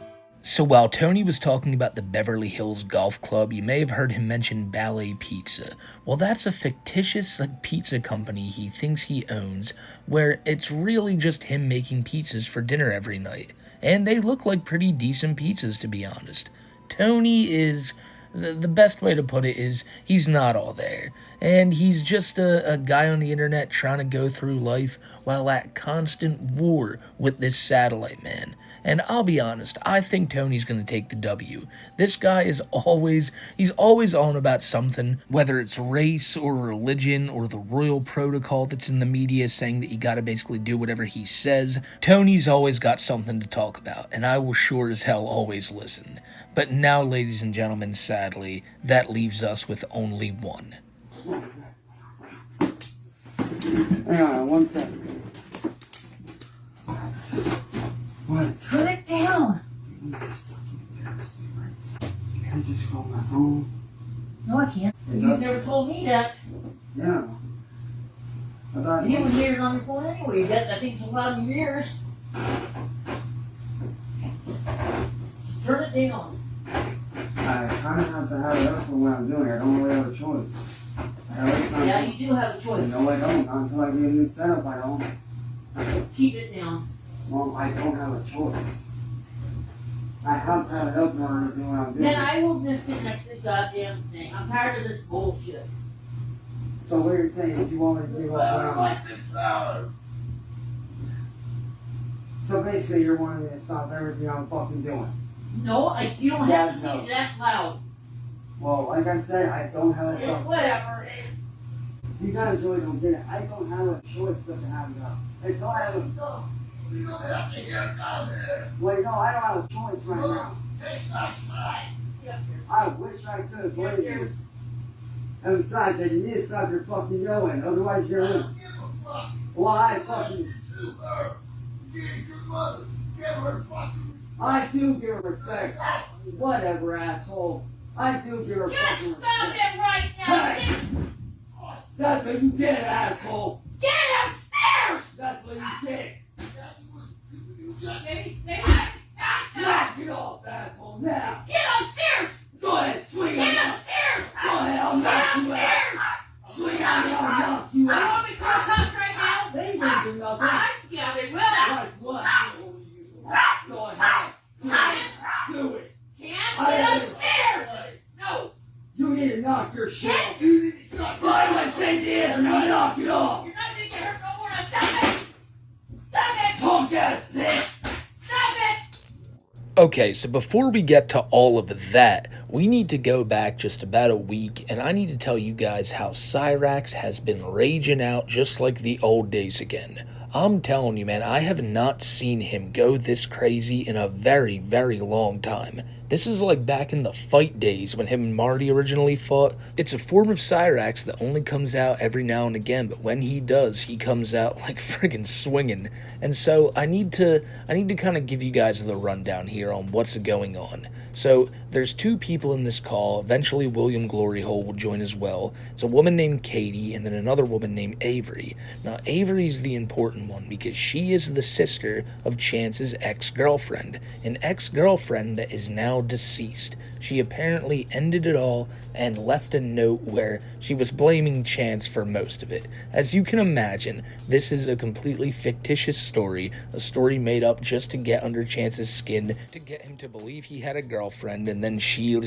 So while Tony was talking about the Beverly Hills Golf Club, you may have heard him mention Ballet Pizza. Well, that's a fictitious pizza company he thinks he owns, where it's really just him making pizzas for dinner every night. And they look like pretty decent pizzas, to be honest. Tony is, the best way to put it is, he's not all there. And he's just a guy on the internet trying to go through life while at constant war with this satellite man. And I'll be honest, I think Tony's going to take the W. This guy is he's always on about something, whether it's race or religion or the royal protocol that's in the media saying that you gotta basically do whatever he says. Tony's always got something to talk about, and I will sure as hell always listen. But now, ladies and gentlemen, sadly, that leaves us with only one. Hang on, 1 second. What? Put it down. Can I just call my phone? No, I can't. You've never told me that. Yeah. I thought Anyone hears it on your phone anyway. That thing's a lot of your ears. Turn it down. I kind of have to have it up for what I'm doing. I don't really have a choice. Yeah, you do have a choice. No, I don't. Not until I get a new setup, I don't. Keep it down. Well, I don't have a choice. I have to have it up in order to do what I'm doing. Then I will disconnect the goddamn thing. I'm tired of this bullshit. So what you're saying is you want me to give up? So basically you're wanting me to stop everything I'm fucking doing. No, you don't have to say it that loud. Well, like I said, I don't have a Whatever. You guys really don't get it. I don't have a choice but to have it up. It's all I have a... Wait, no, I don't have a choice right now. I wish I could, believe me. And besides, you need to stop your fucking yelling, otherwise you're in. Well, I fucking... I do give her respect. Whatever, asshole. I do give her fucking respect. Stop it right now! Hey! That's what you did, asshole! Get upstairs! That's what you did! Maybe Knock it off, asshole, now! Get upstairs! Go ahead, swing Get on me! upstairs! Go ahead, I'll knock you out! Swing on me, I'll knock you You out! want me to call cops right now? They won't do nothing! Yeah, they will. Like what? Go ahead, do it! Can't get upstairs! No! You need to knock your shit off! I say this and I'll knock it off! You're not gonna get hurt no more. Stop it! Stop it! Punk ass bitch! Stop it! Okay, so before we get to all of that, we need to go back just about a week, and I need to tell you guys how Cyrax has been raging out just like the old days again. I'm telling you, man, I have not seen him go this crazy in a very, very long time. This is like back in the fight days when him and Marty originally fought. It's a form of Cyrax that only comes out every now and again, but when he does, he comes out like friggin' swinging. And so I need to kind of give you guys the rundown here on what's going on. So there's two people in this call. Eventually William Gloryhole will join as well. It's a woman named Katie and then another woman named Avery. Now Avery's the important one because she is the sister of Chance's ex-girlfriend, an ex-girlfriend that is now deceased. She apparently ended it all and left a note where she was blaming Chance for most of it. As you can imagine, this is a completely fictitious story, a story made up just to get under Chance's skin, to get him to believe he had a girlfriend, and then she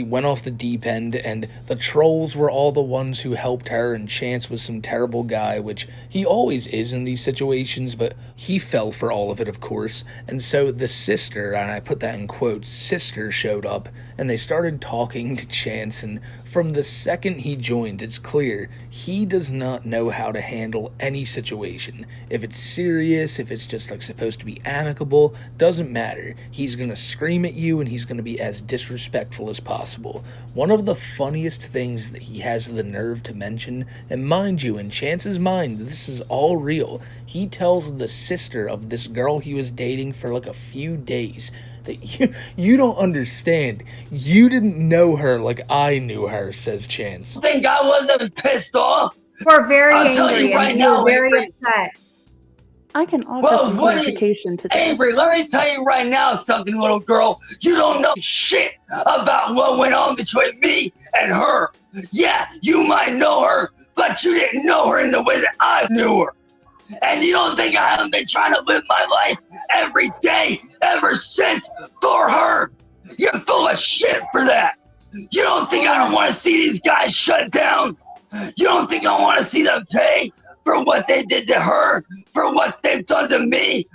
went off the deep end, and the trolls were all the ones who helped her, and Chance was some terrible guy, which he always is in these situations, but he fell for all of it, of course. And so the sister, and I put that in quotes, sister sister showed up and they started talking to Chance, and from the second he joined, it's clear he does not know how to handle any situation. If it's serious, if it's just like supposed to be amicable, doesn't matter. He's gonna scream at you and he's gonna be as disrespectful as possible. One of the funniest things that he has the nerve to mention, and mind you, in Chance's mind, this is all real, he tells the sister of this girl he was dating for like a few days that you don't understand. You didn't know her like I knew her, says Chance. Think I wasn't pissed off? We're very I'll tell angry you right and now, you're very Avery. upset. I can offer some clarification to this. Avery, let me tell you right now something, little girl. You don't know shit about what went on between me and her. Yeah, you might know her, but you didn't know her in the way that I knew her. And you don't think I haven't been trying to live my life every day ever since for her? You're full of shit for that. You don't think I don't want to see these guys shut down? You don't think I want to see them pay for what they did to her, for what they've done to me?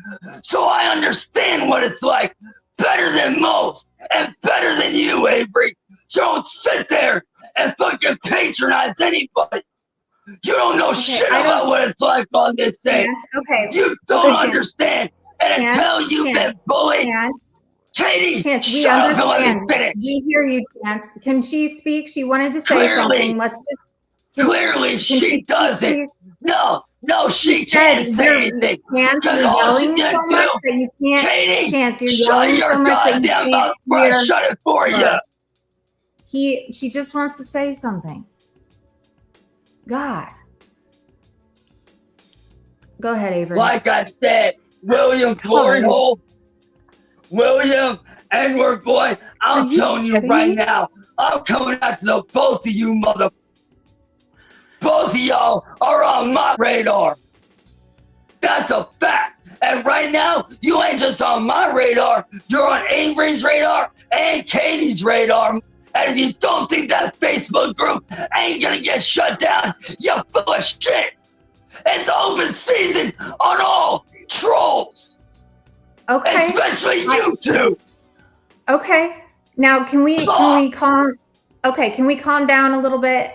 So I understand what it's like better than most and better than you, Avery. So don't sit there and fucking patronize anybody. You don't know shit about what it's like on this thing. Chance, You don't understand. And until you've been bullied, Katie, Chance, we shut up and let understand. me finish. We hear you, Chance. Can she speak? She wanted to say something. Clearly, she doesn't. No, she can't say anything. Chance, you're Because all she's yelling so gonna much do, that you can't. Katie, Chance, you're shut yelling your so much that you goddamn mouth can't before I hear shut it for her. you. She just wants to say something. God. Go ahead, Avery. Like I said, William Glory Hole, William N-word boy, I'm telling you right now, I'm coming after the both of you mother. Both of y'all are on my radar. That's a fact. And right now, you ain't just on my radar, you're on Avery's radar and Katie's radar. And if you don't think that Facebook group ain't gonna get shut down, you're full of shit. It's open season on all trolls. Okay. Especially you two. Okay. Now, can we calm? Okay, can we calm down a little bit?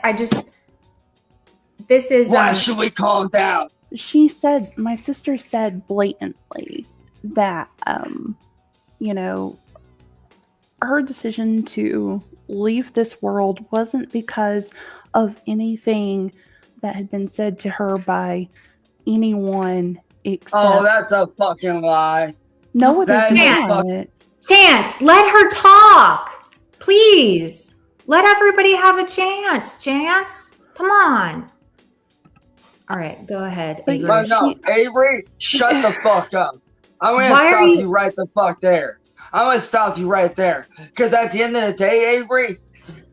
This is. Why should we calm down? She said, my sister said blatantly that, you know, her decision to leave this world wasn't because of anything that had been said to her by anyone except... Oh, that's a fucking lie. No, it is not. Chance, let her talk. Please. Let everybody have a chance. Chance, come on. All right, go ahead. Avery. No, Avery, shut the fuck up. I'm going to stop you right the fuck there. I'm going to stop you right there. Because at the end of the day, Avery,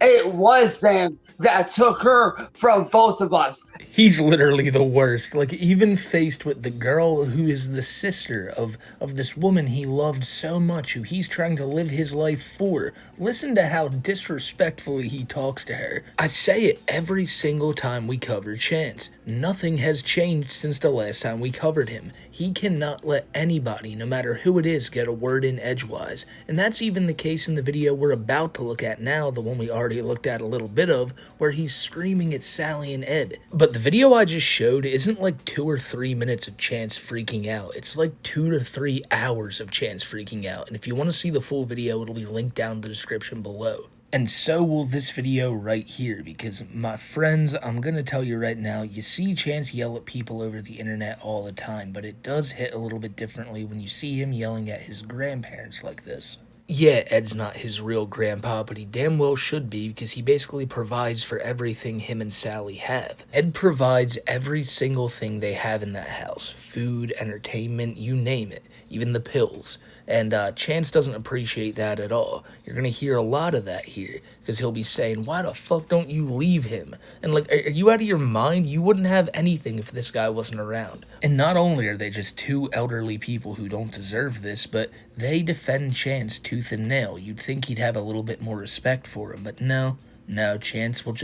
it was them that took her from both of us. He's literally the worst. Like, even faced with the girl who is the sister of this woman he loved so much, who he's trying to live his life for. Listen to how disrespectfully he talks to her. I say it every single time we cover Chance. Nothing has changed since the last time we covered him. He cannot let anybody, no matter who it is, get a word in edgewise. And that's even the case in the video we're about to look at now, the one we already looked at a little bit of, where he's screaming at Sally and Ed. But the video I just showed isn't like 2 or 3 minutes of Chance freaking out. It's like 2 to 3 hours of Chance freaking out. And if you want to see the full video, it'll be linked down in the description below. And so will this video right here, because my friends, I'm gonna tell you right now, you see Chance yell at people over the internet all the time, but it does hit a little bit differently when you see him yelling at his grandparents like this. Yeah, Ed's not his real grandpa, but he damn well should be, because he basically provides for everything him and Sally have. Ed provides every single thing they have in that house. Food, entertainment, you name it. Even the pills. And Chance doesn't appreciate that at all. You're going to hear a lot of that here, because he'll be saying, why the fuck don't you leave him? And like, are you out of your mind? You wouldn't have anything if this guy wasn't around. And not only are they just two elderly people who don't deserve this, but they defend Chance tooth and nail. You'd think he'd have a little bit more respect for him, but no. No, Chance will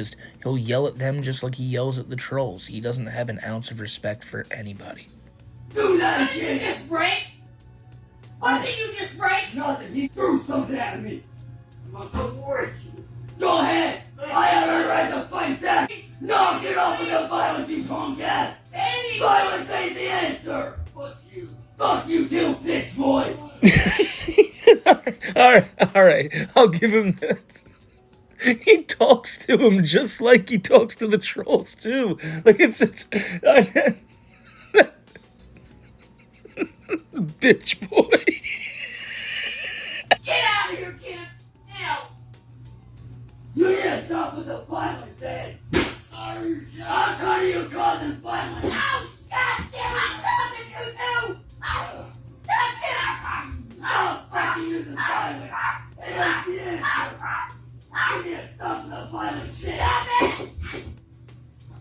he'll yell at them just like he yells at the trolls. He doesn't have an ounce of respect for anybody. Do that again, it's break! What did you just break? Nothing. He threw something at me. Go ahead. I have a right to fight back. Knock it off with the violence, you punk ass. Eddie! Violence ain't the answer. Fuck you. Fuck you too, bitch boy. All right. I'll give him that. He talks to him just like he talks to the trolls too. Like it's bitch boy. Get out of here, Chance! Now! You need to stop with the violence, Ed. I'm tired of you causing violence. Oh, God damn it! Stop it, you two! Oh, stop it! Stop fucking using violence. It ain't the answer. You need to stop with the violent shit. Stop it!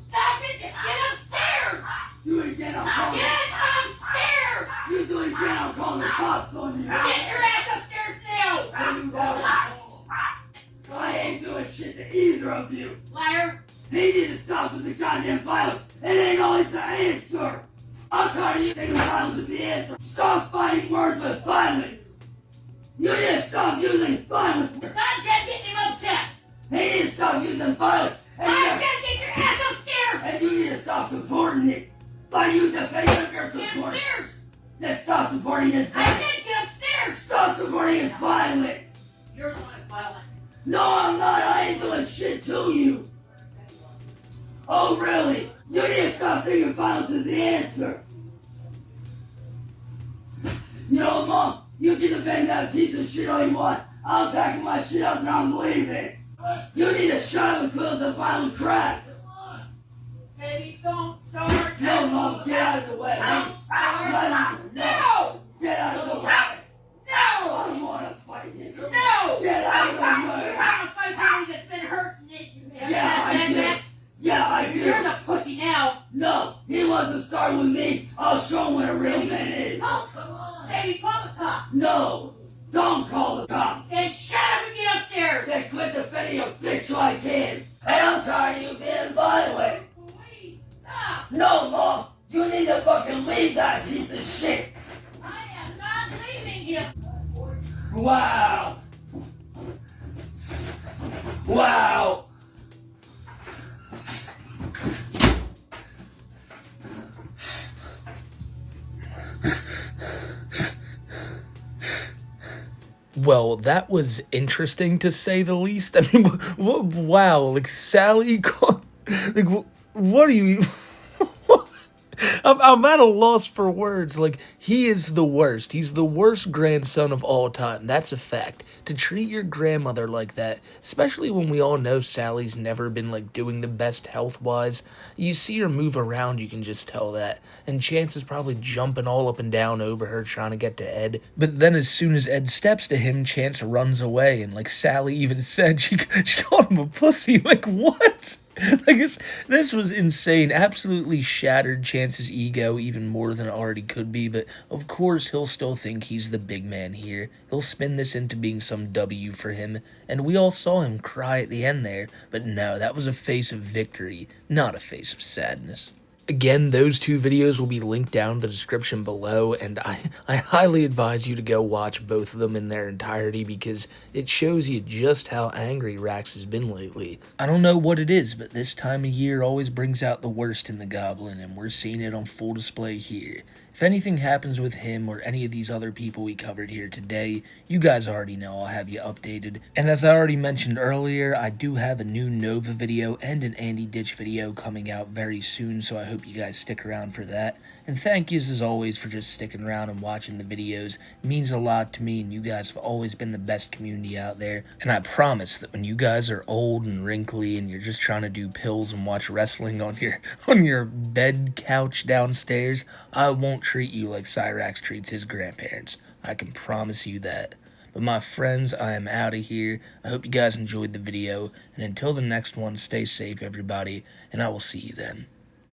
Stop it! Just get upstairs! Do it again, I'm calling. Get upstairs! You do it again, I'm calling the cops on you. Get your ass upstairs now! I ain't doing shit to either of you. Liar! He need to stop with the goddamn violence. It ain't always the answer. I'm tired of you thinking violence is the answer. Stop fighting words with violence. You need to stop using violence. You're not done getting him upset! He needs to stop using violence. I said get your ass upstairs! And you need to stop supporting it. By you defending your Get support. upstairs! Then stop supporting his I violence. said get upstairs! Stop supporting his violence. You're the one that's violent. No, I'm not. I ain't doing shit to you. Oh, really? You need to stop thinking violence is the answer. You know, Mom, you can defend that piece of shit all you want. I'm packing my shit up and I'm leaving. You need to shut up and quit the violent crap. Baby, don't start! No, Mom, get out of the way. Don't start! No, No! get out of the way. No! I don't want to fight you. No! Get out of the way. You're trying to fight somebody that's been hurt and Yeah, I do. Yeah, I do. You're the pussy now! No, he wants to start with me. I'll show him what a real man is. Oh, come on! Baby, call the cops! No, don't call the cops. Then shut up and get upstairs! Then quit defending a bitch like him. And I'm tired of you being violent. Please, stop! No, Mom, you need to fucking leave that piece of shit. I am not leaving you! Wow. Wow. Well, that was interesting to say the least. I mean, wow, like Sally, like what are you? I'm at a loss for words. Like, he is the worst. He's the worst grandson of all time. That's a fact. To treat your grandmother like that, especially when we all know Sally's never been, like, doing the best health-wise. You see her move around, you can just tell that. And Chance is probably jumping all up and down over her trying to get to Ed. But then as soon as Ed steps to him, Chance runs away. And, like Sally even said, she called him a pussy. Like, what? Like, this was insane. Absolutely shattered Chance's ego even more than it already could be, but of course he'll still think he's the big man here. He'll spin this into being some W for him, and we all saw him cry at the end there, but no, that was a face of victory, not a face of sadness. Again, those two videos will be linked down in the description below, and I highly advise you to go watch both of them in their entirety because it shows you just how angry Rax has been lately. I don't know what it is, but this time of year always brings out the worst in the goblin, and we're seeing it on full display here. If anything happens with him or any of these other people we covered here today, you guys already know I'll have you updated. And as I already mentioned earlier, I do have a new Nova video and an Andy Ditch video coming out very soon, so I hope you guys stick around for that. And thank yous as always for just sticking around and watching the videos. It means a lot to me, and you guys have always been the best community out there. And I promise that when you guys are old and wrinkly and you're just trying to do pills and watch wrestling on your bed couch downstairs, I won't treat you like Cyrax treats his grandparents. I can promise you that. But my friends, I am out of here. I hope you guys enjoyed the video, and until the next one, stay safe everybody, and I will see you then.